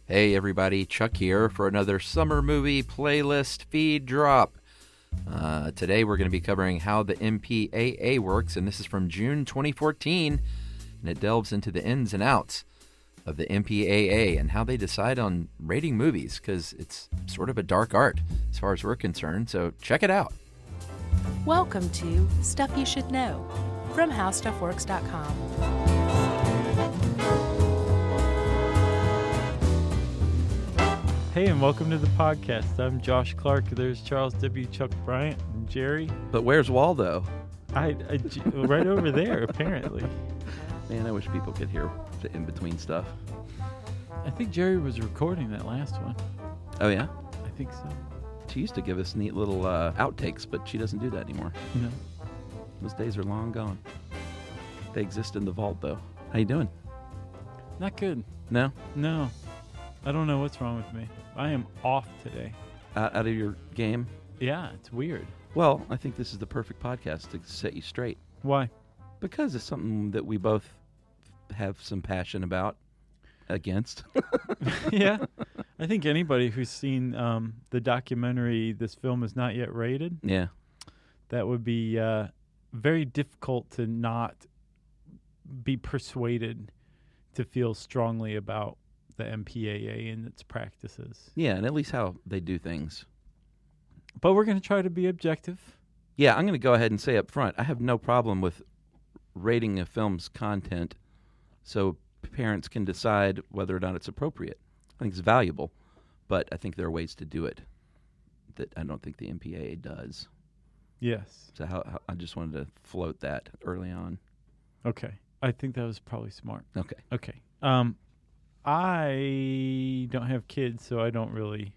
Hey everybody, Chuck here for another summer movie playlist feed drop. Today we're going to be covering how the MPAA works, and this is from June 2014, and it delves into the ins and outs of the MPAA and how they decide on rating movies, because it's sort of a dark art as far as we're concerned, so check it out. Welcome to Stuff You Should Know from HowStuffWorks.com. Hey, and welcome to the podcast. I'm Josh Clark. There's Charles W. Chuck Bryant and Jerry. But where's Waldo? Right over there, apparently. Man, I wish people could hear the in-between stuff. I think Jerry was recording that last one. Oh, yeah? I think so. She used to give us neat little outtakes, but she doesn't do that anymore. No. Those days are long gone. They exist in the vault, though. How you doing? Not good. No? No. I don't know what's wrong with me. I am off today. Out of your game? Yeah, it's weird. Well, I think this is the perfect podcast to set you straight. Why? Because it's something that we both have some passion about, against. Yeah. I think anybody who's seen the documentary, This Film Is Not Yet Rated, Yeah. that would be very difficult to not be persuaded to feel strongly about the MPAA and its practices. Yeah, and at least how they do things. But we're going to try to be objective. Yeah, I'm going to go ahead and say up front, I have no problem with rating a film's content so parents can decide whether or not it's appropriate. I think it's valuable, but I think there are ways to do it that I don't think the MPAA does. Yes. So I just wanted to float that early on. Okay. I think that was probably smart. Okay. Okay. I don't have kids, so I don't really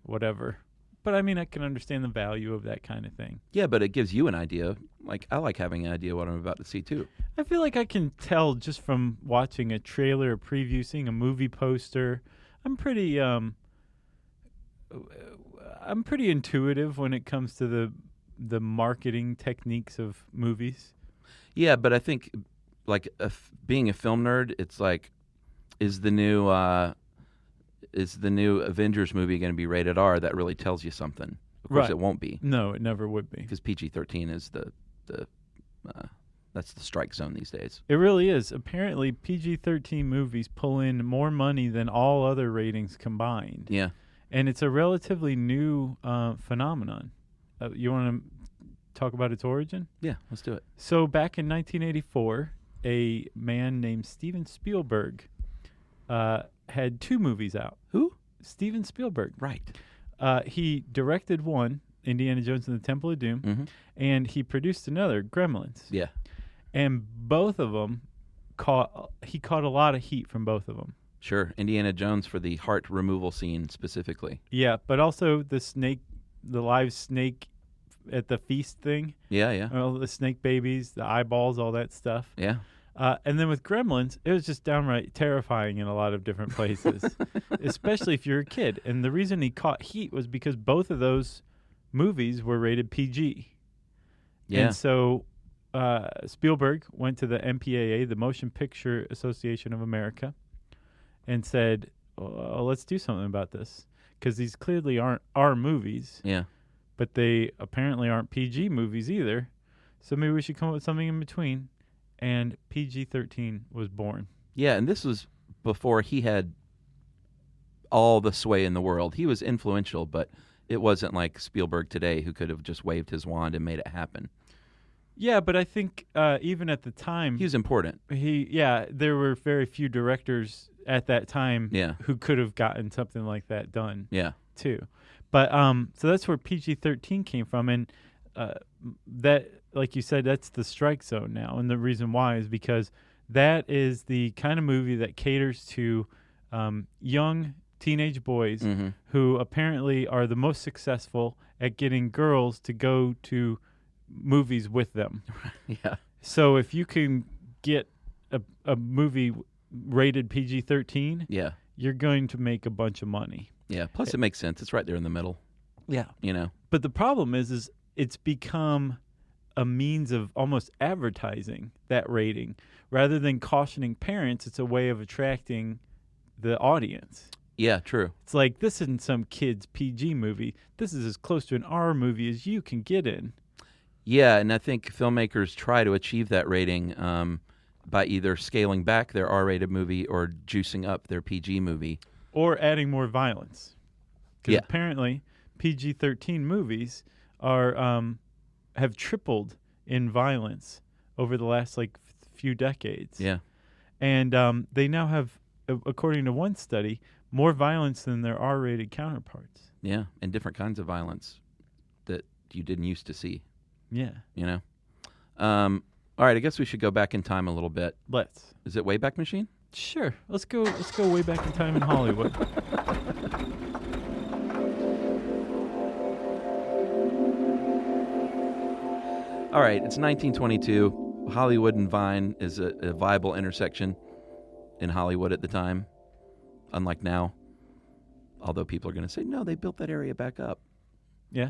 whatever. But, I mean, I can understand the value of that kind of thing. Yeah, but it gives you an idea. Like, I like having an idea what I'm about to see, too. I feel like I can tell just from watching a trailer, a preview, seeing a movie poster. I'm pretty intuitive when it comes to the marketing techniques of movies. Yeah, but I think, like, being a film nerd, it's like, is the new Avengers movie going to be rated R? That really tells you something. Of course, Right. it won't be. No, it never would be. Because PG-13 is that's the strike zone these days. It really is. Apparently, PG-13 movies pull in more money than all other ratings combined. Yeah. And it's a relatively new phenomenon. You want to talk about its origin? Yeah, let's do it. So back in 1984, a man named Steven Spielberg had two movies out. Who? Steven Spielberg. Right. He directed one, Indiana Jones and the Temple of Doom, Mm-hmm. and he produced another, Gremlins. Yeah. And both of them he caught a lot of heat from both of them. Sure. Indiana Jones for the heart removal scene specifically. Yeah, but also the live snake at the feast thing. Yeah, yeah. All the snake babies, the eyeballs, all that stuff. Yeah. And then with Gremlins, it was just downright terrifying in a lot of different places, especially if you're a kid. And the reason he caught heat was because both of those movies were rated PG. Yeah. And so Spielberg went to the MPAA, the Motion Picture Association of America, and said, let's do something about this. Because these clearly aren't our movies. Yeah. But they apparently aren't PG movies either. So maybe we should come up with something in between. And PG-13 was born. Yeah, and this was before he had all the sway in the world. He was influential, but it wasn't like Spielberg today who could have just waved his wand and made it happen. Yeah, but I think even at the time... He was important. There were very few directors at that time who could have gotten something like that done, too. But so that's where PG-13 came from, and that... Like you said, that's the strike zone now. And the reason why is because that is the kind of movie that caters to young teenage boys who apparently are the most successful at getting girls to go to movies with them. Yeah. So if you can get a movie rated PG-13, you're going to make a bunch of money. Yeah. Plus, it makes sense. It's right there in the middle. Yeah. You know. But the problem is it's become a means of almost advertising that rating. Rather than cautioning parents, it's a way of attracting the audience. Yeah, true. It's like, this isn't some kid's PG movie. This is as close to an R movie as you can get in. Yeah, and I think filmmakers try to achieve that rating by either scaling back their R-rated movie or juicing up their PG movie. Or adding more violence. Because apparently PG-13 movies have tripled in violence over the last few decades. Yeah. And they now have, according to one study, more violence than their R-rated counterparts. Yeah, and different kinds of violence that you didn't used to see. Yeah. You know? All right, I guess we should go back in time a little bit. Let's. Is it Wayback Machine? Sure. Let's go way back in time in Hollywood. All right, it's 1922. Hollywood and Vine is a viable intersection in Hollywood at the time, unlike now. Although people are going to say, no, they built that area back up. Yeah.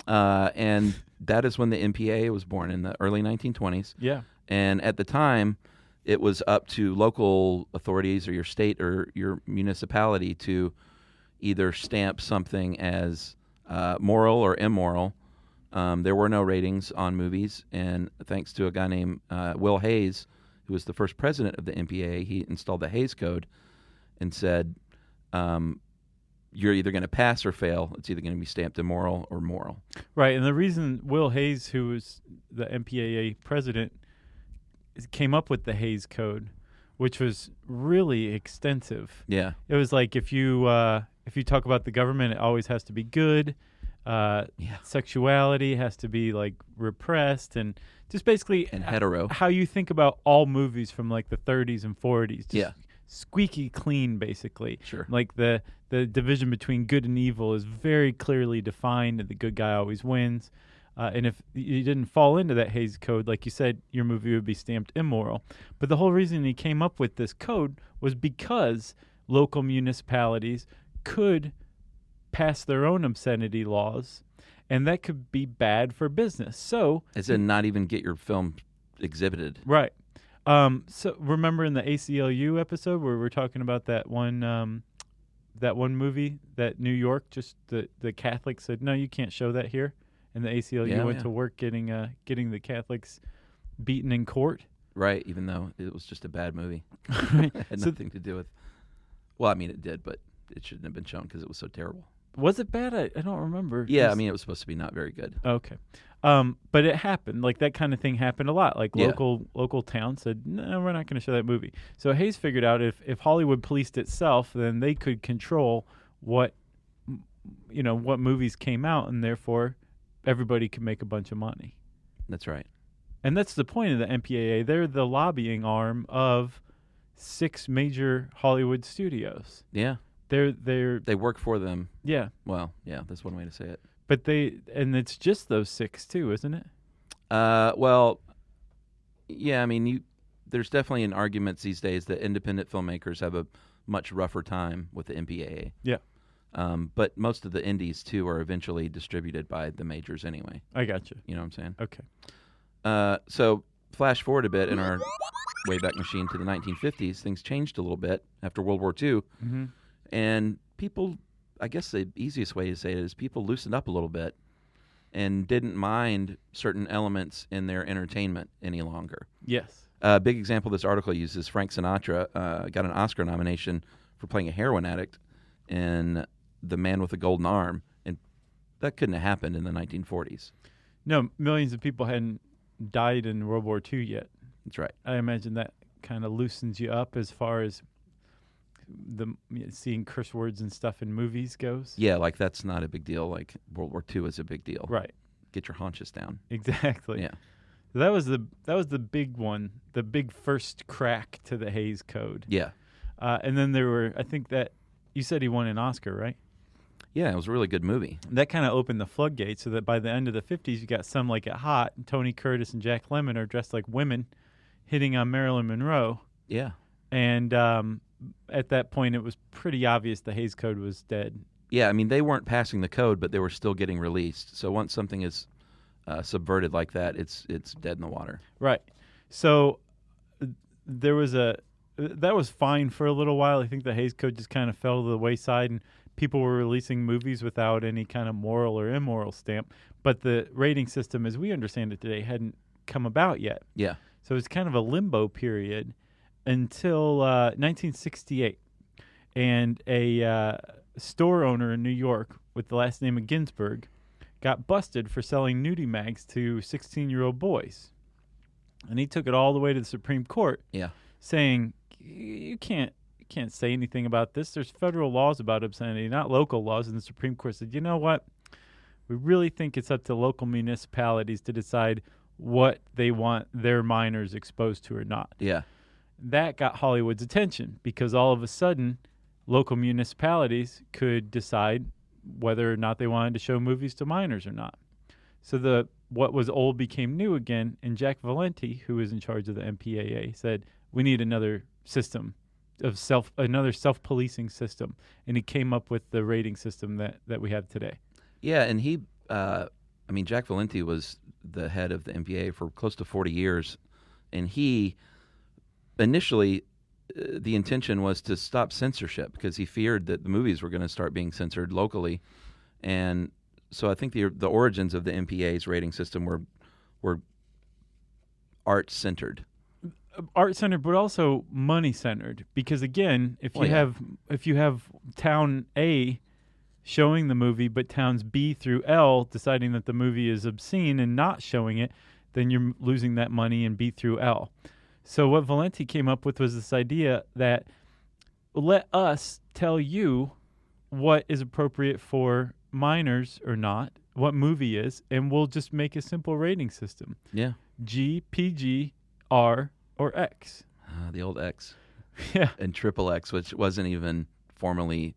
And that is when the MPAA was born, in the early 1920s. Yeah. And at the time, it was up to local authorities or your state or your municipality to either stamp something as moral or immoral. There were no ratings on movies, and thanks to a guy named Will Hayes, who was the first president of the MPAA, he installed the Hayes Code and said, you're either going to pass or fail. It's either going to be stamped immoral or moral. Right, and the reason Will Hayes, who was the MPAA president, came up with the Hayes Code, which was really extensive. Yeah. It was like, if you talk about the government, it always has to be good. Sexuality has to be repressed, and just basically and hetero. How you think about all movies from the 30s and 40s. Just squeaky clean, basically. Sure. The division between good and evil is very clearly defined, and the good guy always wins. And if you didn't fall into that Hayes Code, like you said, your movie would be stamped immoral. But the whole reason he came up with this code was because local municipalities could pass their own obscenity laws, and that could be bad for business. So, as in not even get your film exhibited. Right. So remember in the ACLU episode where we're talking about that one movie that New York, just the Catholics said, no, you can't show that here, and the ACLU went to work getting the Catholics beaten in court. Right, even though it was just a bad movie. It had nothing to do with. Well, I mean, it did, but it shouldn't have been shown because it was so terrible. Was it bad? I don't remember. Yeah, I mean, it was supposed to be not very good. Okay. But it happened. That kind of thing happened a lot. Local towns said, no, we're not going to show that movie. So Hayes figured out if Hollywood policed itself, then they could control what movies came out, and therefore everybody could make a bunch of money. That's right. And that's the point of the MPAA. They're the lobbying arm of 6 major Hollywood studios. Yeah. They work for them. Yeah. Well, yeah, that's one way to say it. But it's just those 6 too, isn't it? Well, yeah, I mean, there's definitely an argument these days that independent filmmakers have a much rougher time with the MPAA. Yeah. But most of the indies too are eventually distributed by the majors anyway. I got you. You know what I'm saying? Okay. So flash forward a bit in our Wayback Machine to the 1950s. Things changed a little bit after World War II. Mm-hmm. And people, I guess the easiest way to say it is people loosened up a little bit and didn't mind certain elements in their entertainment any longer. Yes. A big example of this article uses Frank Sinatra got an Oscar nomination for playing a heroin addict in The Man with the Golden Arm, and that couldn't have happened in the 1940s. No, millions of people hadn't died in World War II yet. That's right. I imagine that kind of loosens you up as far as seeing curse words and stuff in movies goes. Yeah, that's not a big deal. World War II is a big deal. Right. Get your haunches down. Exactly. Yeah. That was the big one, the big first crack to the Hayes Code. Yeah. And then there were, I think that you said he won an Oscar, right? Yeah, it was a really good movie. That kind of opened the floodgates so that by the end of the 50s, you got Some Like It Hot, and Tony Curtis and Jack Lemmon are dressed like women hitting on Marilyn Monroe. Yeah. And at that point, it was pretty obvious the Hayes Code was dead. Yeah, I mean, they weren't passing the code, but they were still getting released. So once something is subverted like that, it's dead in the water. Right. So there was a that was fine for a little while. I think the Hays Code just kind of fell to the wayside, and people were releasing movies without any kind of moral or immoral stamp. But the rating system, as we understand it today, hadn't come about yet. Yeah. So it's kind of a limbo period until 1968. And a store owner in New York with the last name of Ginsburg got busted for selling nudie mags to 16-year-old boys. And he took it all the way to the Supreme Court, saying, you can't say anything about this. There's federal laws about obscenity, not local laws. And the Supreme Court said, you know what? We really think it's up to local municipalities to decide what they want their minors exposed to or not. Yeah. That got Hollywood's attention because all of a sudden, local municipalities could decide whether or not they wanted to show movies to minors or not. So what was old became new again, and Jack Valenti, who was in charge of the MPAA, said, we need another system of another self-policing system. And he came up with the rating system that we have today. Yeah, and he, Jack Valenti was the head of the MPAA for close to 40 years, and he initially, the intention was to stop censorship because he feared that the movies were going to start being censored locally. And so I think the origins of the MPAA's rating system were art-centered. Art-centered, but also money-centered. Because again, if you have town A showing the movie, but towns B through L deciding that the movie is obscene and not showing it, then you're losing that money in B through L. So what Valenti came up with was this idea that let us tell you what is appropriate for minors or not, what movie is, and we'll just make a simple rating system. Yeah. G, PG, R, or X. The old X. Yeah. And triple X, which wasn't even formally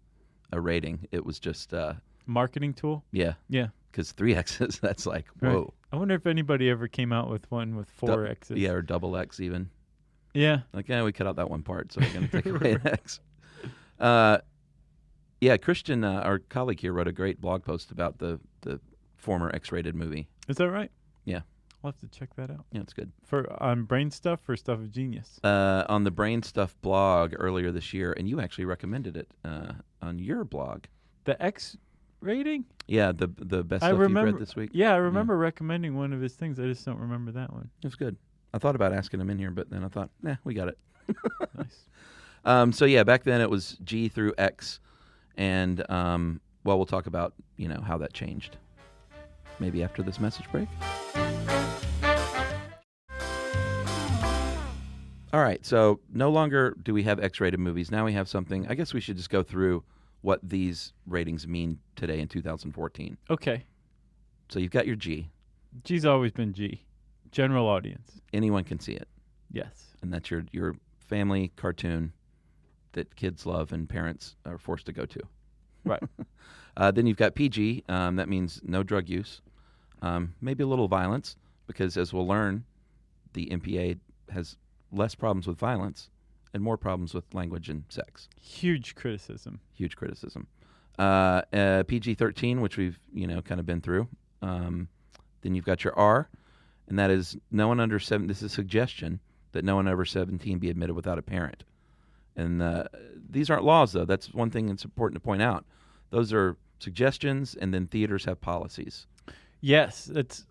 a rating. It was just marketing tool? Yeah. Yeah. Because 3 X's, that's like, whoa. Right. I wonder if anybody ever came out with one with 4 X's. Yeah, or double X even. Yeah. Like, we cut out that one part, so we're going to take away an X. Christian, our colleague here, wrote a great blog post about the former X-rated movie. Is that right? Yeah. I'll have to check that out. Yeah, it's good. On Brain Stuff or Stuff of Genius? On the Brain Stuff blog earlier this year, and you actually recommended it on your blog. The X rating? Yeah, the best stuff you've read this week. Yeah, I remember recommending one of his things. I just don't remember that one. It was good. I thought about asking him in here, but then I thought, we got it. Nice. Back then it was G through X, and we'll talk about how that changed. Maybe after this message break. All right, so no longer do we have X-rated movies. Now we have something. I guess we should just go through what these ratings mean today in 2014. Okay. So you've got your G. G's always been G. General audience. Anyone can see it. Yes. And that's your family cartoon that kids love and parents are forced to go to. Right. Then you've got PG. That means no drug use. Maybe a little violence, because as we'll learn, the MPA has less problems with violence and more problems with language and sex. Huge criticism. PG-13, which we've kind of been through. Then you've got your R, and that is no one under 7. This is a suggestion that no one over 17 be admitted without a parent. And these aren't laws, though. That's one thing that's important to point out. Those are suggestions, and then theaters have policies. Yes, let's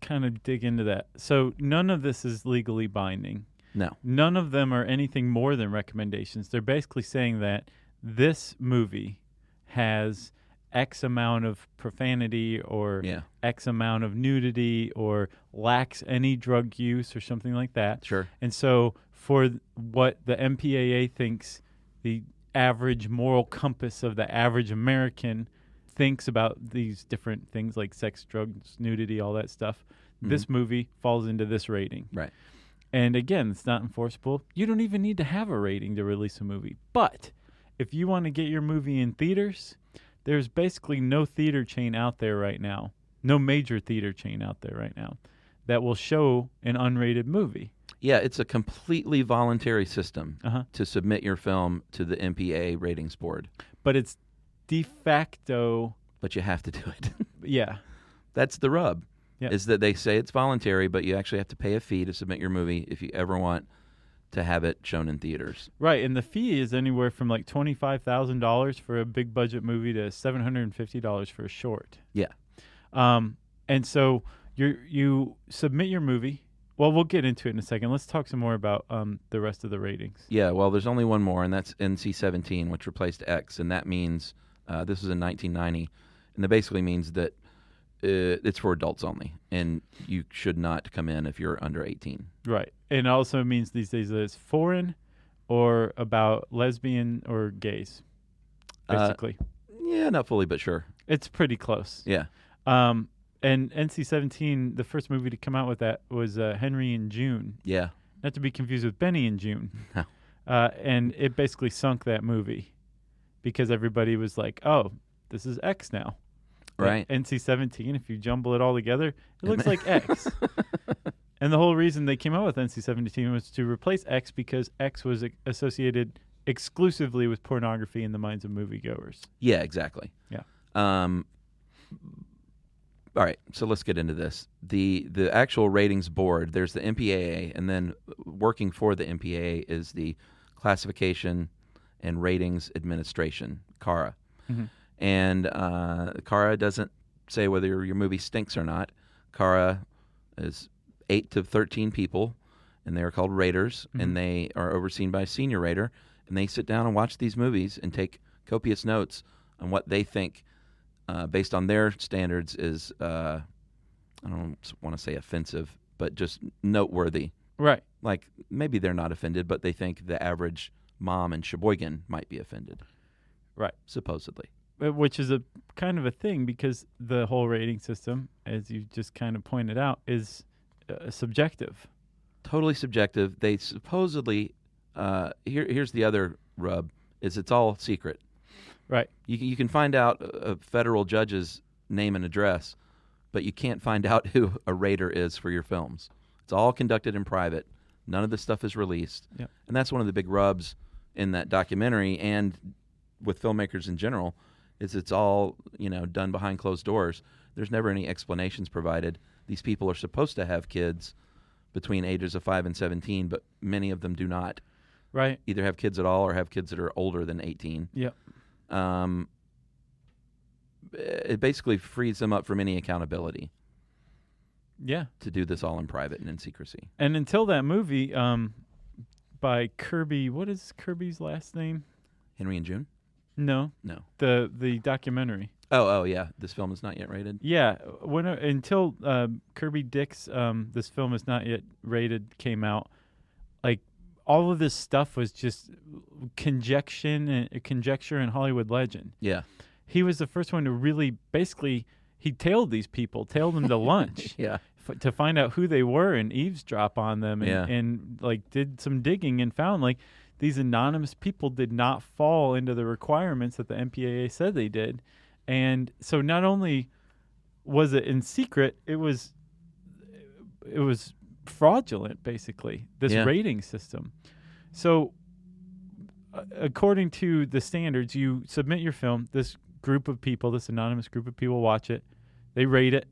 kind of dig into that. So none of this is legally binding. No. None of them are anything more than recommendations. They're basically saying that this movie has X amount of profanity or X amount of nudity or lacks any drug use or something like that. Sure. And so for what the MPAA thinks the average moral compass of the average American thinks about these different things like sex, drugs, nudity, all that stuff, this movie falls into this rating. Right. And again, it's not enforceable. You don't even need to have a rating to release a movie. But if you want to get your movie in theaters, there's basically no theater chain out there right now, no major theater chain out there right now that will show an unrated movie. Yeah, it's a completely voluntary system to submit your film to the MPAA Ratings Board. But it's de facto. But you have to do it. Yeah. That's the rub, yep. Is that they say it's voluntary, but you actually have to pay a fee to submit your movie if you ever want to have it shown in theaters. Right, and the fee is anywhere from like $25,000 for a big budget movie to $750 for a short. Yeah. And so you submit your movie. Well, we'll get into it in a second. Let's talk some more about the rest of the ratings. Yeah, well, there's only one more, and that's NC-17, which replaced X, and that means this was in 1990, and that basically means that it's for adults only, and you should not come in if you're under 18. Right, and it also means these days that it's foreign or about lesbian or gays, basically. Yeah, not fully, but sure. It's pretty close. Yeah. And NC-17, the first movie to come out with that was Henry and June. Yeah. Not to be confused with Benny and June. No. And it basically sunk that movie because everybody was like, oh, this is X now. Right. Like NC-17, if you jumble it all together, it looks like X. And the whole reason they came out with NC-17 was to replace X because X was associated exclusively with pornography in the minds of moviegoers. Yeah, exactly. Yeah. All right, so let's get into this. The actual ratings board, there's the MPAA, and then working for the MPAA is the Classification and Ratings Administration, CARA. Mm-hmm. And CARA doesn't say whether your movie stinks or not. CARA is 8 to 13 people, and they are called raters, mm-hmm. and they are overseen by a senior rater, and they sit down and watch these movies and take copious notes on what they think based on their standards is, I don't want to say offensive, but just noteworthy. Right. Like, maybe they're not offended, but they think the average mom in Sheboygan might be offended. Right. Supposedly. Which is a kind of a thing because the whole rating system, as you just kind of pointed out, is subjective. Totally subjective. They supposedly, here's the other rub, is it's all secret. Right. You can find out a federal judge's name and address, but you can't find out who a rater is for your films. It's all conducted in private. None of this stuff is released. Yep. And that's one of the big rubs in that documentary and with filmmakers in general is it's all, done behind closed doors. There's never any explanations provided. These people are supposed to have kids between ages of 5 and 17, but many of them do not. Right. Either have kids at all or have kids that are older than 18. Yep. It basically frees them up from any accountability. Yeah. To do this all in private and in secrecy. And until that movie, by Kirby, what is Kirby's last name? Henry and June? No. The documentary. Oh yeah. This film is not yet rated. Yeah. Until Kirby Dick's This Film Is Not Yet Rated came out, like all of this stuff was just conjecture and Hollywood legend. Yeah. He was the first one to really basically he tailed these people, tailed them to lunch. Yeah. To find out who they were and eavesdrop on them and like did some digging and found like these anonymous people did not fall into the requirements that the MPAA said they did. And so not only was it in secret, it was fraudulent, basically, this rating system. So according to the standards, you submit your film, this group of people, this anonymous group of people watch it, they rate it,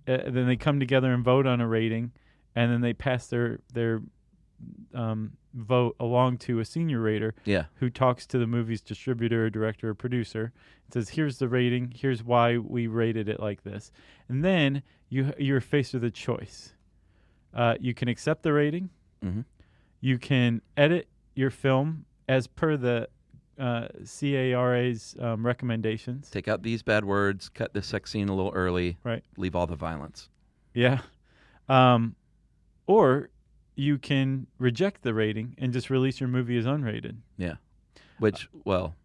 then they come together and vote on a rating, and then they pass their vote along to a senior rater who talks to the movie's distributor, director, or producer, and says, here's the rating, here's why we rated it like this. And then you're faced with a choice. You can accept the rating. Mm-hmm. You can edit your film as per the CARA's recommendations. Take out these bad words, cut the sex scene a little early, right? Leave all the violence. Yeah. Or you can reject the rating and just release your movie as unrated. Yeah. Which, well,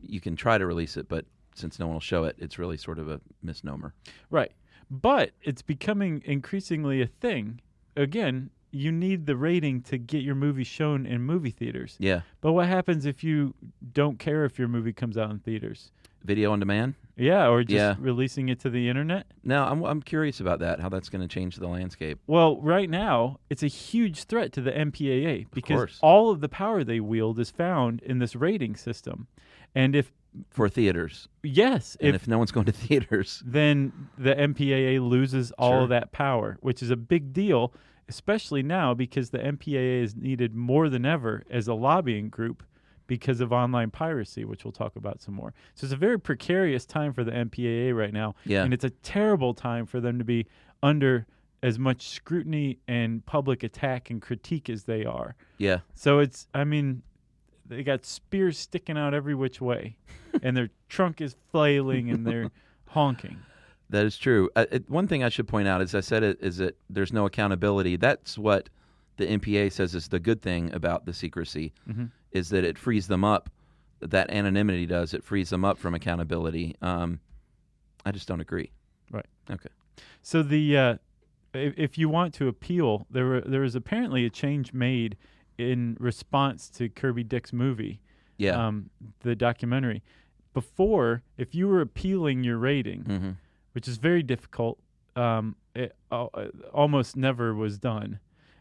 you can try to release it, but since no one will show it, it's really sort of a misnomer. Right. But it's becoming increasingly a thing. Again, you need the rating to get your movie shown in movie theaters. Yeah. But what happens if you don't care if your movie comes out in theaters? Video on demand? Yeah, or just releasing it to the internet? No, I'm curious about that, how that's going to change the landscape. Well, right now, it's a huge threat to the MPAA because all of the power they wield is found in this rating system. And if... For theaters. Yes. And if no one's going to theaters... Then the MPAA loses all of that power, which is a big deal. especially now because the MPAA is needed more than ever as a lobbying group because of online piracy, which we'll talk about some more. So it's a very precarious time for the MPAA right now, and it's a terrible time for them to be under as much scrutiny and public attack and critique as they are. Yeah. So it's, I mean, they got spears sticking out every which way, and their trunk is flailing and they're honking. That is true. One thing I should point out, as I said, is that there's no accountability. That's what the MPAA says is the good thing about the secrecy, is that it frees them up. That anonymity does. It frees them up from accountability. I just don't agree. Right. Okay. So the if you want to appeal, there was apparently a change made in response to Kirby Dick's movie, the documentary. Before, if you were appealing your rating, which is very difficult, it almost never was done.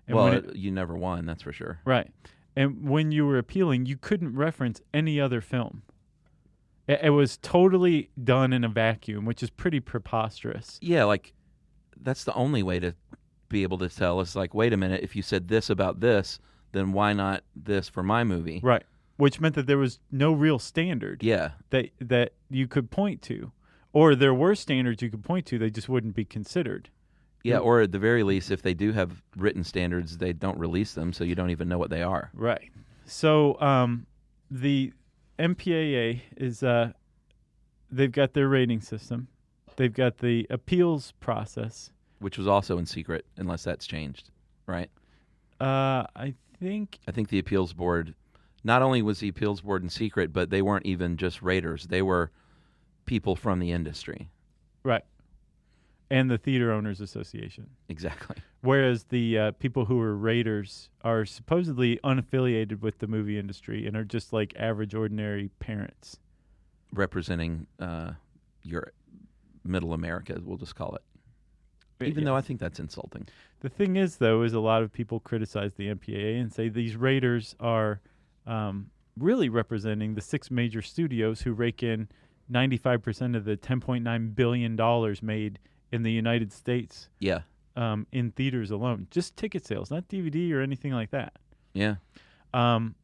And you never won, that's for sure. Right. And when you were appealing, you couldn't reference any other film. It was totally done in a vacuum, which is pretty preposterous. Yeah, like, that's the only way to be able to tell. It's like, wait a minute, if you said this about this, then why not this for my movie? Right. Which meant that there was no real standard that you could point to. Or there were standards you could point to, they just wouldn't be considered. Yeah, or at the very least, if they do have written standards, they don't release them, so you don't even know what they are. Right. So the MPAA is, they've got their rating system. They've got the appeals process. Which was also in secret, unless that's changed, right? I think the appeals board, not only was the appeals board in secret, but they weren't even just raters. They were people from the industry. Right. And the Theater Owners Association. Exactly. Whereas the people who are raters are supposedly unaffiliated with the movie industry and are just like average, ordinary parents. Representing your middle America, we'll just call it. Even though I think that's insulting. The thing is, though, is a lot of people criticize the MPAA and say these raters are really representing the 6 major studios who rake in 95% of the $10.9 billion made in the United States in theaters alone. Just ticket sales, not DVD or anything like that. Yeah. And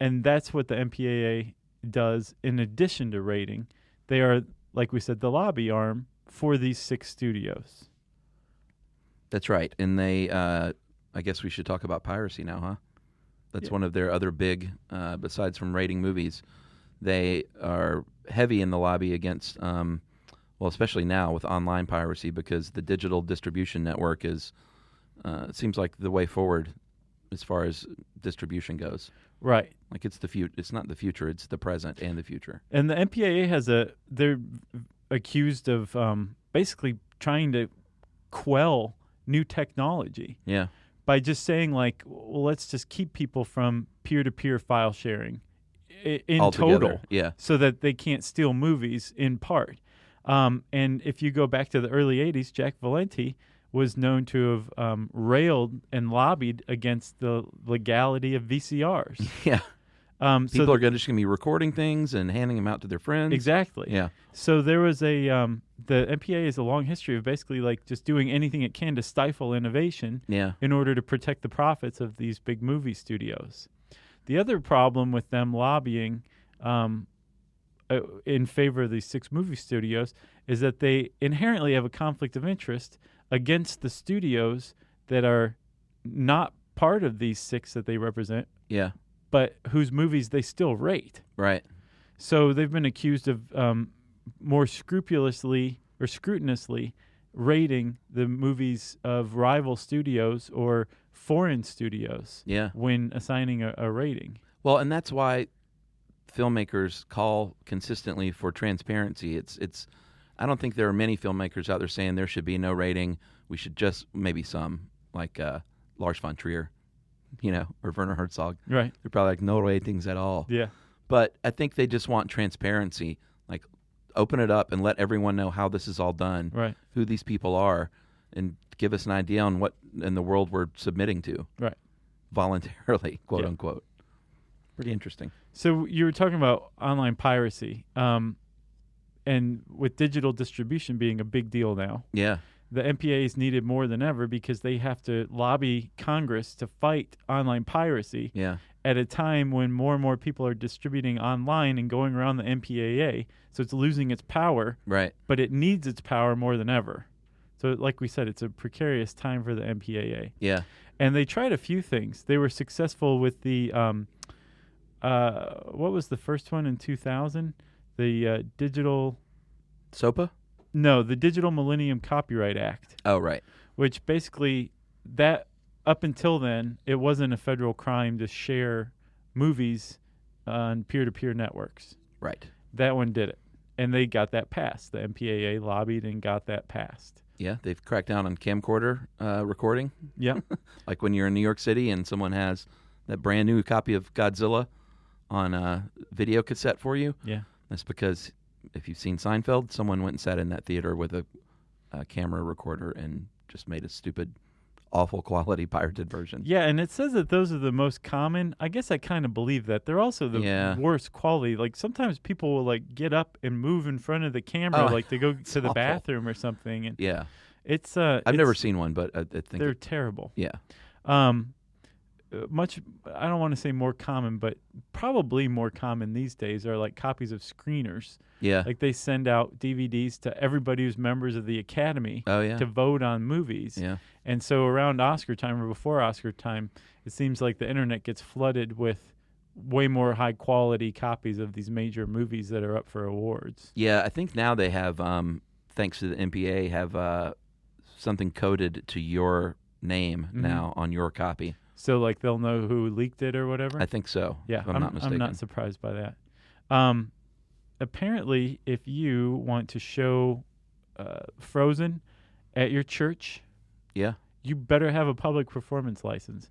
that's what the MPAA does in addition to rating. They are, like we said, the lobby arm for these 6 studios. That's right. And they, I guess we should talk about piracy now, huh? That's one of their other big, besides from rating movies, they are heavy in the lobby against, especially now with online piracy, because the digital distribution network is, it seems like the way forward as far as distribution goes. Right. Like it's the future. It's not the future. It's the present and the future. And the MPAA they're accused of basically trying to quell new technology. Yeah. By just saying like, well, let's just keep people from peer-to-peer file sharing in altogether, total. Yeah. So that they can't steal movies in part. And if you go back to the early 80s, Jack Valenti was known to have railed and lobbied against the legality of VCRs. Yeah. People are just going to be recording things and handing them out to their friends. Exactly. Yeah. So there was the MPAA has a long history of basically like just doing anything it can to stifle innovation in order to protect the profits of these big movie studios. The other problem with them lobbying in favor of these 6 movie studios is that they inherently have a conflict of interest against the studios that are not part of these 6 that they represent. Yeah. But whose movies they still rate. Right. So they've been accused of more scrupulously or scrupulously rating the movies of rival studios or foreign studios when assigning a rating. Well, and that's why filmmakers call consistently for transparency. It's I don't think there are many filmmakers out there saying there should be no rating. We should just, maybe some, like Lars von Trier, or Werner Herzog. Right. They're probably like, no ratings at all. Yeah. But I think they just want transparency. Like, open it up and let everyone know how this is all done. Right. Who these people are, and give us an idea on what in the world we're submitting to. Right. Voluntarily, quote unquote. Pretty interesting. So you were talking about online piracy, and with digital distribution being a big deal now. Yeah. the MPAA is needed more than ever because they have to lobby Congress to fight online piracy at a time when more and more people are distributing online and going around the MPAA. So it's losing its power, right? But it needs its power more than ever. So like we said, it's a precarious time for the MPAA. Yeah. And they tried a few things. They were successful with the, what was the first one in 2000? The digital... SOPA? No, the Digital Millennium Copyright Act. Oh, right. Which basically, that up until then, it wasn't a federal crime to share movies on peer-to-peer networks. Right. That one did it. And they got that passed. The MPAA lobbied and got that passed. Yeah, they've cracked down on camcorder recording. Yeah. Like when you're in New York City and someone has that brand new copy of Godzilla on a video cassette for you. Yeah. That's because if you've seen Seinfeld, someone went and sat in that theater with a camera recorder and just made a stupid, awful quality pirated version. Yeah, and it says that those are the most common. I guess I kind of believe that. They're also the worst quality. Like sometimes people will like get up and move in front of the camera like to go to the bathroom or something. And it's I've never seen one, but I think they're terrible. Yeah. Much, I don't want to say more common, but probably more common these days are like copies of screeners. Yeah. Like they send out DVDs to everybody who's members of the Academy to vote on movies. Yeah. And so around Oscar time or before Oscar time, it seems like the internet gets flooded with way more high quality copies of these major movies that are up for awards. Yeah, I think now they have, thanks to the MPAA, have something coded to your name now on your copy. So, like, they'll know who leaked it or whatever? I think so. Yeah, if I'm not mistaken. I'm not surprised by that. Apparently, if you want to show Frozen at your church, you better have a public performance license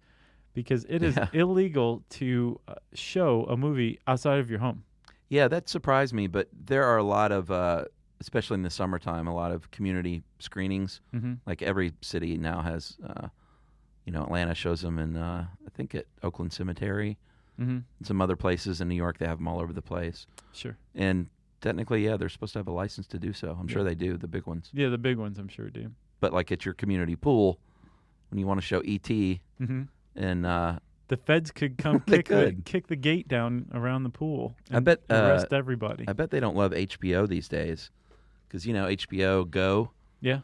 because it is illegal to show a movie outside of your home. Yeah, that surprised me, but there are a lot of, especially in the summertime, a lot of community screenings. Mm-hmm. Like every city now has... Atlanta shows them in, I think, at Oakland Cemetery. Mm-hmm. And some other places in New York, they have them all over the place. Sure. And technically, they're supposed to have a license to do so. I'm sure they do, the big ones. Yeah, the big ones I'm sure do. But like at your community pool, when you want to show E.T. and... the feds could come kick the gate down around the pool and arrest everybody. I bet they don't love HBO these days because, HBO Go. Yeah.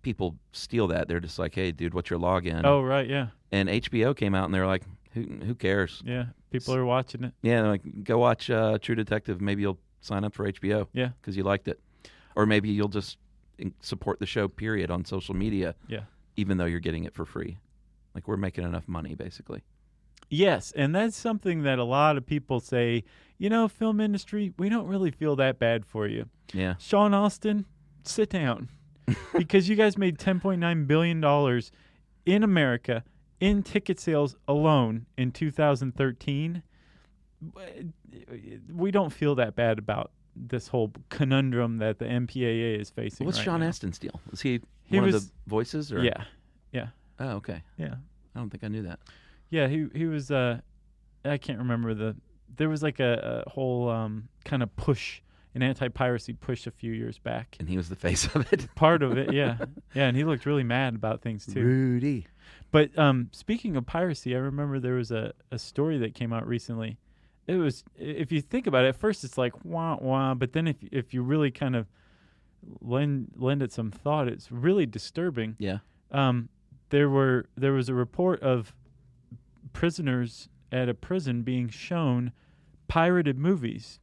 People steal that. They're just like, hey, dude, what's your login? Oh, right, yeah. And HBO came out, and they're like, who cares? Yeah, people are watching it. Yeah, they're like, go watch True Detective. Maybe you'll sign up for HBO. Yeah. Because you liked it. Or maybe you'll just support the show, period, on social media. Yeah. Even though you're getting it for free. Like, we're making enough money, basically. Yes, and that's something that a lot of people say, film industry, we don't really feel that bad for you. Yeah. Sean Austin, sit down. Because you guys made $10.9 billion in America in ticket sales alone in 2013. We don't feel that bad about this whole conundrum that the MPAA is facing. What's right Sean now. Astin's deal? Was he one of the voices? Or? Yeah. Oh, okay. Yeah. I don't think I knew that. Yeah, he was, I can't remember there was like a whole kind of push, an anti-piracy push a few years back. And he was the face of it? Part of it, yeah. Yeah, and he looked really mad about things, too. Rudy. But speaking of piracy, I remember there was a story that came out recently. It was, if you think about it, at first it's like, wah, wah, but then if you really kind of lend it some thought, it's really disturbing. Yeah. There was a report of prisoners at a prison being shown pirated movies.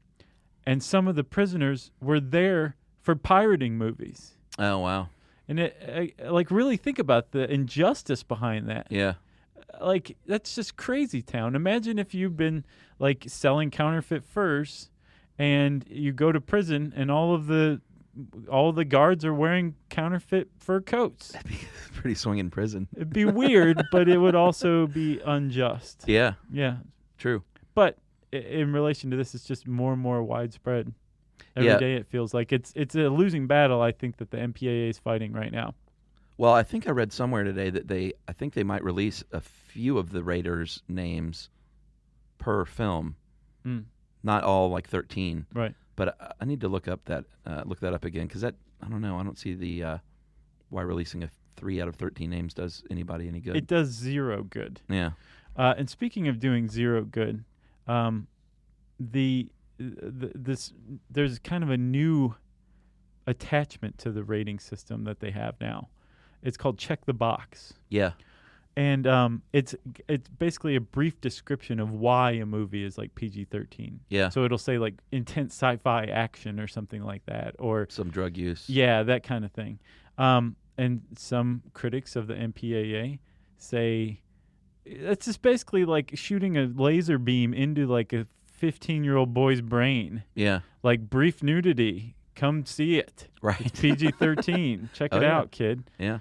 And some of the prisoners were there for pirating movies. Oh, wow. And really think about the injustice behind that. Yeah. Like, that's just crazy town. Imagine if you've been, like, selling counterfeit furs and you go to prison and all the guards are wearing counterfeit fur coats. That'd be pretty swinging prison. It'd be weird, but it would also be unjust. Yeah. Yeah. True. But in relation to this, it's just more and more widespread. Every day it feels like it's a losing battle, I think, that the MPAA is fighting right now. Well, I think I read somewhere today that I think they might release a few of the Raiders' names per film. Not all like 13. Right. But I need to look that up again because I don't know. I don't see the why releasing a 3 out of 13 names does anybody any good. It does zero good. Yeah. And speaking of doing zero good, there's kind of a new attachment to the rating system that they have now. It's called check the box. Yeah. And it's basically a brief description of why a movie is like PG-13. Yeah. So it'll say like intense sci-fi action or something like that, or some drug use. Yeah, that kind of thing. And some critics of the MPAA say it's just basically like shooting a laser beam into like a 15-year-old boy's brain. Yeah. Like brief nudity. Come see it. Right. It's PG-13. Check it out, kid. Yeah.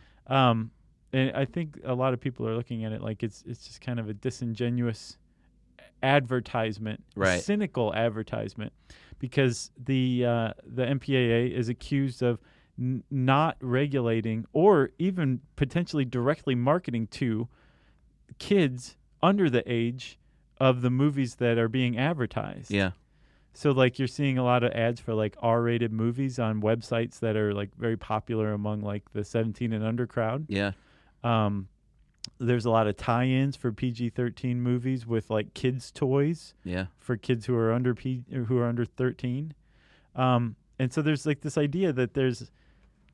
And I think a lot of people are looking at it like it's just kind of a disingenuous advertisement, right. Cynical advertisement, because the MPAA is accused of not regulating or even potentially directly marketing to kids under the age of the movies that are being advertised. Yeah. So like you're seeing a lot of ads for like R-rated movies on websites that are like very popular among like the 17 and under crowd. Yeah. There's a lot of tie-ins for PG-13 movies with like kids' toys. Yeah. For kids who are under 13. And so there's like this idea that the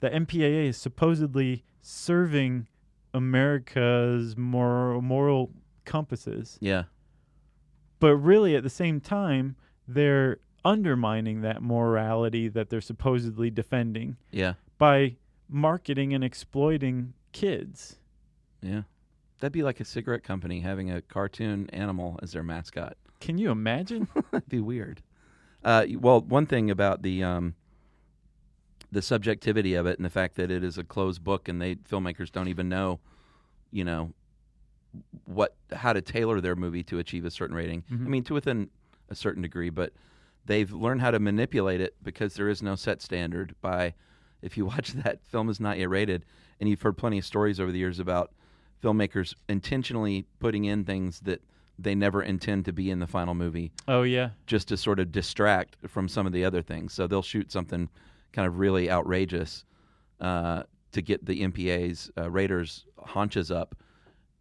MPAA is supposedly serving America's moral compasses. Yeah. But really at the same time, they're undermining that morality that they're supposedly defending. Yeah. By marketing and exploiting kids. Yeah. That'd be like a cigarette company having a cartoon animal as their mascot. Can you imagine? That'd be weird. Well, one thing about the subjectivity of it and the fact that it is a closed book and filmmakers don't even know, how to tailor their movie to achieve a certain rating. Mm-hmm. I mean, to within a certain degree, but they've learned how to manipulate it because there is no set standard. If you watch that film is not yet rated, and you've heard plenty of stories over the years about filmmakers intentionally putting in things that they never intend to be in the final movie. Oh, yeah. Just to sort of distract from some of the other things. So they'll shoot something kind of really outrageous to get the MPA's raters' haunches up,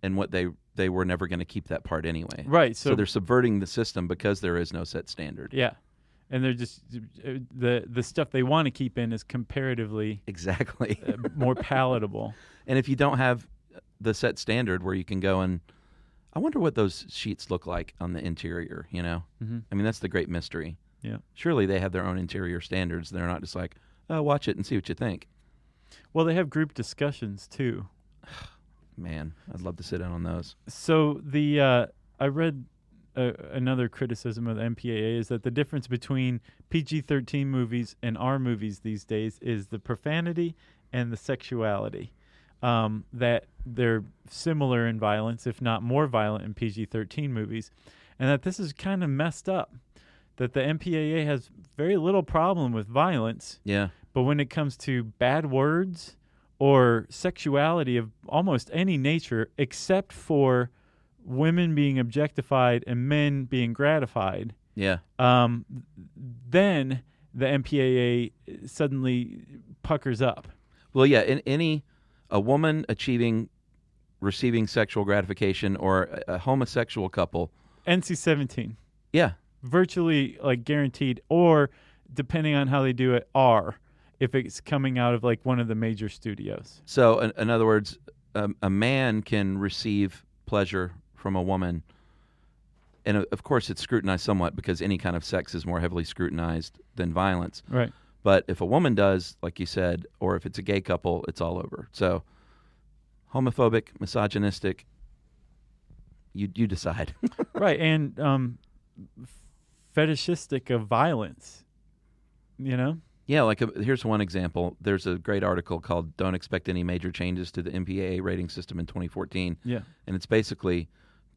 and what they were never going to keep that part anyway. Right. So they're subverting the system because there is no set standard. Yeah. And they're just the stuff they want to keep in is comparatively exactly more palatable. And if you don't have the set standard where you can go and I wonder what those sheets look like on the interior, Mm-hmm. I mean, that's the great mystery. Yeah. Surely they have their own interior standards. They're not just like, oh, watch it and see what you think. Well, they have group discussions too. Man, I'd love to sit in on those. So I read another criticism of the MPAA is that the difference between PG-13 movies and R movies these days is the profanity and the sexuality. That they're similar in violence, if not more violent in PG-13 movies, and that this is kind of messed up. That the MPAA has very little problem with violence. Yeah. But when it comes to bad words or sexuality of almost any nature, except for women being objectified and men being gratified, yeah, then the MPAA suddenly puckers up. Well, yeah, a woman receiving sexual gratification or a homosexual couple. NC-17. Yeah. Virtually like guaranteed, or depending on how they do it, R, if it's coming out of like one of the major studios. So in other words, a man can receive pleasure from a woman, and of course it's scrutinized somewhat because any kind of sex is more heavily scrutinized than violence. Right. But if a woman does, like you said, or if it's a gay couple, it's all over. So homophobic, misogynistic, you decide. Right, and fetishistic of violence, Yeah, like here's one example. There's a great article called "Don't Expect Any Major Changes to the MPAA Rating System in 2014." Yeah. And it's basically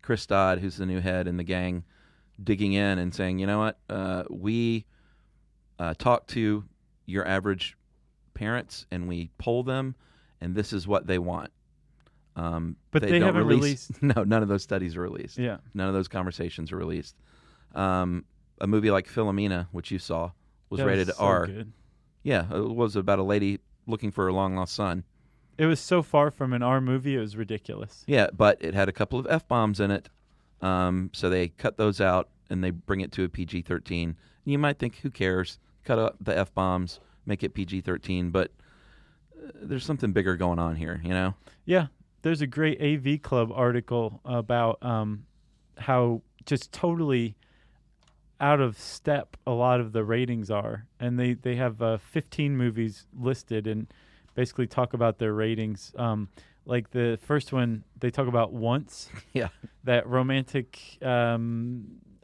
Chris Dodd, who's the new head in the gang, digging in and saying, you know what, we talk to your average parents and we poll them, and this is what they want. But they haven't released. No, none of those studies are released. Yeah. None of those conversations are released. A movie like Philomena, which you saw, was rated so R. Good. Yeah, it was about a lady looking for her long-lost son. It was so far from an R movie, it was ridiculous. Yeah, but it had a couple of F-bombs in it, so they cut those out and they bring it to a PG-13. You might think, who cares? Cut out the F-bombs, make it PG-13, but there's something bigger going on here, you know? Yeah, there's a great AV Club article about how just totally out of step a lot of the ratings are. And they have 15 movies listed and basically talk about their ratings. Like the first one, they talk about Once. Yeah. That romantic...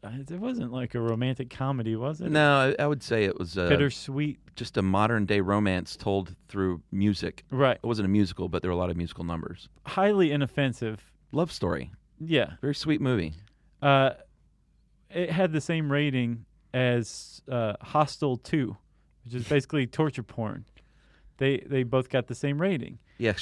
it wasn't like a romantic comedy, was it? No, I would say it was bittersweet. Just a modern-day romance told through music. Right. It wasn't a musical, but there were a lot of musical numbers. Highly inoffensive. Love story. Yeah. Very sweet movie. It had the same rating as Hostel 2, which is basically torture porn. They both got the same rating. Yeah,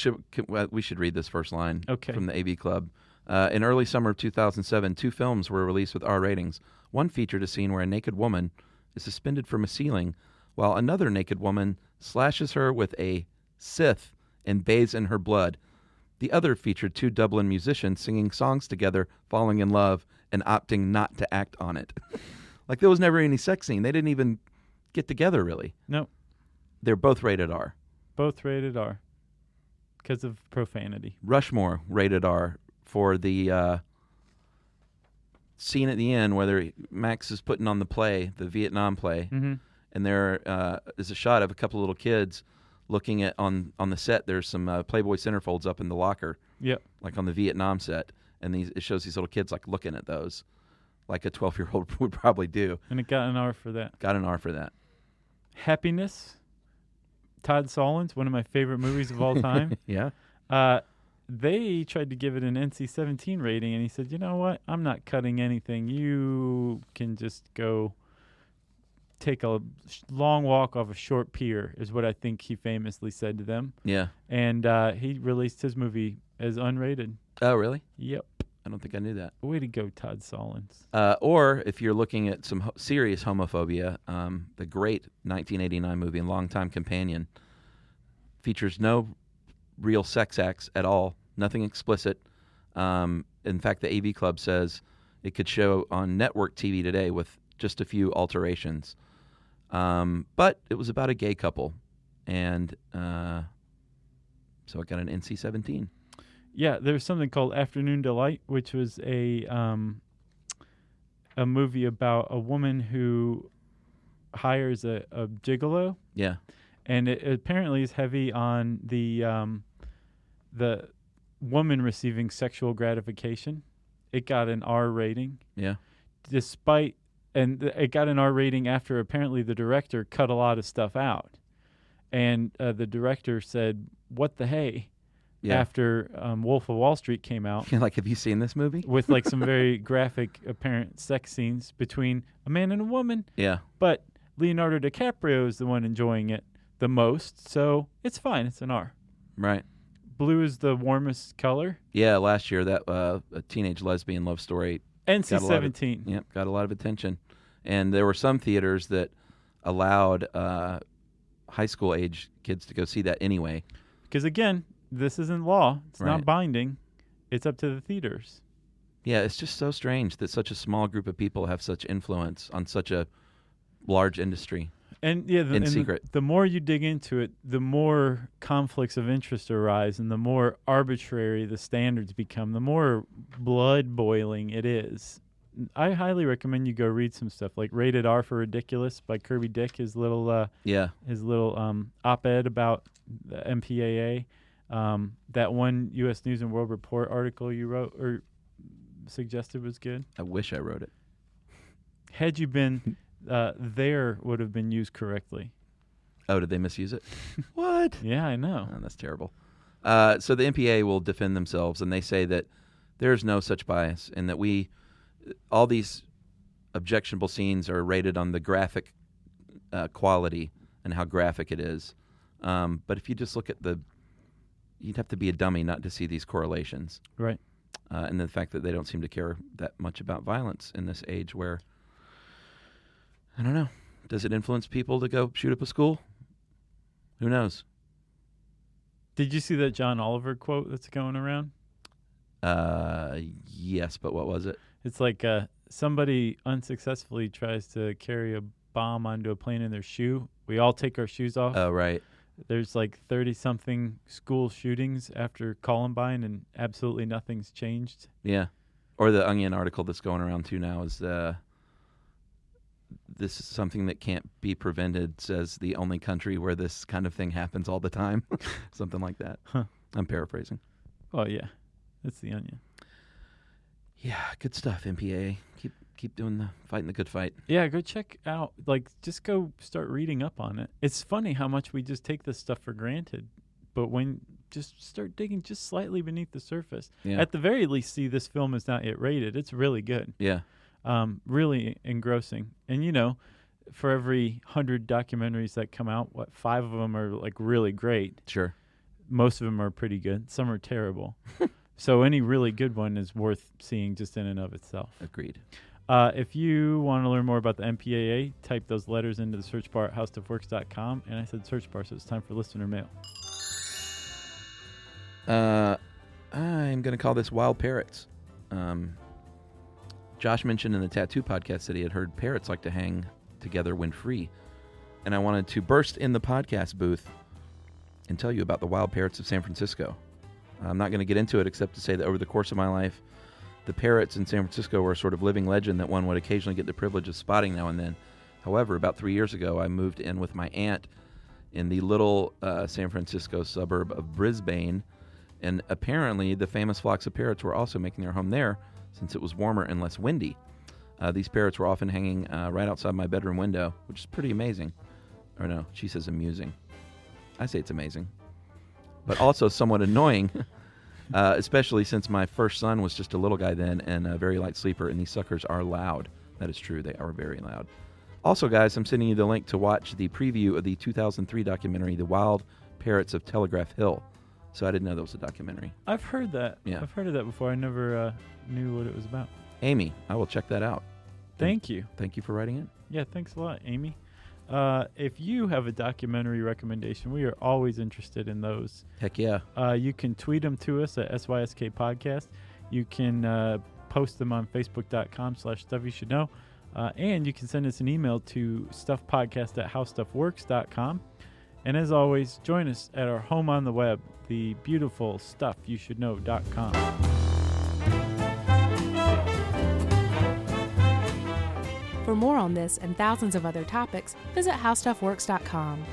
we should read this first line from the AV Club. In early summer of 2007, 2 films were released with R ratings. One featured a scene where a naked woman is suspended from a ceiling, while another naked woman slashes her with a scythe and bathes in her blood. The other featured 2 Dublin musicians singing songs together, falling in love, and opting not to act on it. Like, there was never any sex scene. They didn't even get together, really. No. They're both rated R. Both rated R. Because of profanity. Rushmore, rated R, for the scene at the end where Max is putting on the play, the Vietnam play, and there is a shot of a couple of little kids looking at on the set. There's some Playboy centerfolds up in the locker, like on the Vietnam set, and it shows these little kids like looking at those, like a 12-year-old would probably do. And it got an R for that. Got an R for that. Happiness. Todd Solondz, one of my favorite movies of all time. Yeah. They tried to give it an NC-17 rating, and he said, you know what? I'm not cutting anything. You can just go take a long walk off a short pier, is what I think he famously said to them. Yeah. And he released his movie as unrated. Oh, really? Yep. I don't think I knew that. Way to go, Todd Solondz. Or if you're looking at some serious homophobia, the great 1989 movie and longtime companion features no real sex acts at all, nothing explicit. In fact, the AV Club says it could show on network TV today with just a few alterations. But it was about a gay couple, and so it got an NC-17. Yeah, there's something called Afternoon Delight, which was a movie about a woman who hires a gigolo. Yeah. And it apparently is heavy on the woman receiving sexual gratification. It got an R rating. Yeah. It got an R rating after apparently the director cut a lot of stuff out. And the director said, what the hey? Yeah. After Wolf of Wall Street came out. Like, have you seen this movie? With like some very graphic apparent sex scenes between a man and a woman. Yeah. But Leonardo DiCaprio is the one enjoying it the most, so it's fine. It's an R. Right. Blue is the warmest color. Yeah, last year that a teenage lesbian love story. NC-17. Yep, got a lot of attention. And there were some theaters that allowed high school age kids to go see that anyway. Because again, this isn't law. It's not binding. It's up to the theaters. Yeah, it's just so strange that such a small group of people have such influence on such a large industry. And yeah, in secret. The more you dig into it, the more conflicts of interest arise, and the more arbitrary the standards become, the more blood boiling it is. I highly recommend you go read some stuff like Rated R for Ridiculous by Kirby Dick, his little op-ed about the MPAA. That one U.S. News and World Report article you wrote or suggested was good. I wish I wrote it. Had you been there, would have been used correctly. Oh, did they misuse it? What? Yeah, I know. Oh, that's terrible. So the MPAA will defend themselves, and they say that there's no such bias, and that all these objectionable scenes are rated on the graphic quality and how graphic it is. But if you just look at you'd have to be a dummy not to see these correlations. Right. And the fact that they don't seem to care that much about violence in this age where, I don't know, does it influence people to go shoot up a school? Who knows? Did you see that John Oliver quote that's going around? Yes, but what was it? It's like somebody unsuccessfully tries to carry a bomb onto a plane in their shoe. We all take our shoes off. Oh, right. There's like 30-something school shootings after Columbine, and absolutely nothing's changed. Yeah. Or the Onion article that's going around too now is this is something that can't be prevented, says the only country where this kind of thing happens all the time. Something like that. Huh. I'm paraphrasing. Oh, yeah. That's the Onion. Yeah, good stuff, MPAA. Keep fighting the good fight. Yeah, go check out, just go start reading up on it. It's funny how much we just take this stuff for granted, but when just start digging just slightly beneath the surface, at the very least, see this film is not yet rated. It's really good. Yeah. Really engrossing. And, for every 100 documentaries that come out, 5 of them are, really great. Sure. Most of them are pretty good. Some are terrible. So any really good one is worth seeing just in and of itself. Agreed. If you want to learn more about the MPAA, type those letters into the search bar at howstuffworks.com. And I said search bar, so it's time for listener mail. I'm going to call this Wild Parrots. Josh mentioned in the Tattoo podcast that he had heard parrots like to hang together when free. And I wanted to burst in the podcast booth and tell you about the wild parrots of San Francisco. I'm not going to get into it except to say that over the course of my life, the parrots in San Francisco were a sort of living legend that one would occasionally get the privilege of spotting now and then. However, about 3 years ago, I moved in with my aunt in the little San Francisco suburb of Brisbane, and apparently the famous flocks of parrots were also making their home there since it was warmer and less windy. These parrots were often hanging right outside my bedroom window, which is pretty amazing. Or no, she says amusing. I say it's amazing. But also somewhat annoying, especially since my first son was just a little guy then and a very light sleeper, and these suckers are loud. That is true. They are very loud. Also, guys, I'm sending you the link to watch the preview of the 2003 documentary, The Wild Parrots of Telegraph Hill. So I didn't know that was a documentary. I've heard that. Yeah. I've heard of that before. I never knew what it was about. Amy, I will check that out. Thank you. Thank you for writing in. Yeah, thanks a lot, Amy. If you have a documentary recommendation, we are always interested in those. Heck yeah. You can tweet them to us at SYSK Podcast. You can post them on Facebook.com/StuffYouShouldKnow. And you can send us an email to stuffpodcast@howstuffworks.com. And as always, join us at our home on the web, the beautiful StuffYouShouldKnow.com. For more on this and thousands of other topics, visit howstuffworks.com.